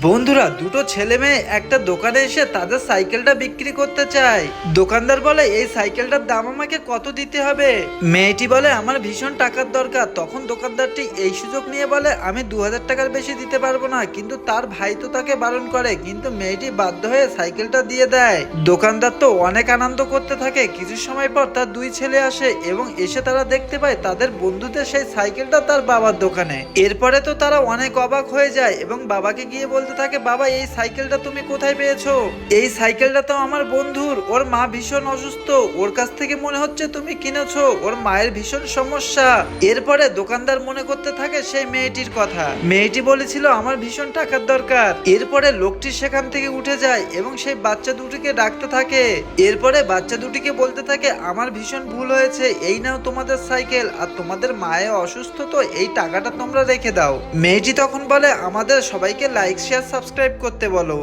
বন্ধুরা, দুটো ছেলে মেয়ে একটা দোকানে এসে তাদের সাইকেলটা বিক্রি করতে চায়। দোকানদার বলে এই সাইকেলটার দাম আমাকে কত দিতে হবে। মেয়েটি বলে আমার ভীষণ টাকার দরকার। তখন দোকানদারটি এই সুযোগ নিয়ে বলে আমি 2000 টাকার বেশি দিতে পারবো না। কিন্তু তার ভাই তো তাকে বারণ করে, কিন্তু মেয়েটি বাধ্য হয়ে সাইকেলটা দিয়ে দেয়। দোকানদার তো অনেক আনন্দ করতে থাকে। কিছু সময় পর তার দুই ছেলে আসে এবং এসে তারা দেখতে পায় তাদের বন্ধুদের সেই সাইকেলটা তার বাবার দোকানে। এরপরে তো তারা অনেক অবাক হয়ে যায় এবং বাবাকে গিয়ে বলতে থাকে, বাবা এই সাইকেলটা তুমি কোথায় পেয়েছো? এই সাইকেলটা তো আমার বন্ধুর, ওর মা ভীষণ অসুস্থ, ওর কাছ থেকে মনে হচ্ছে তুমি কিনেছো, ওর মায়ের ভীষণ সমস্যা। এরপরে দোকানদার মনে করতে থাকে সেই মেয়েটির কথা। মেয়েটি বলেছিল আমার ভীষণ টাকার দরকার। এরপরে লোকটি সেখান থেকে উঠে যায় এবং সেই বাচ্চা দুটিকে ডাকতে থাকে। এরপরে বাচ্চা দুটিকে বলতে থাকে আমার ভীষণ ভুল হয়েছে, এই নাও তোমাদের সাইকেল, আর তোমাদের মায়ে অসুস্থ তো এই টাকাটা তোমরা রেখে দাও। মেয়েটি তখন বলে আমাদের সবাইকে লাইক শেয়ার সাবস্ক্রাইব করতে বলো।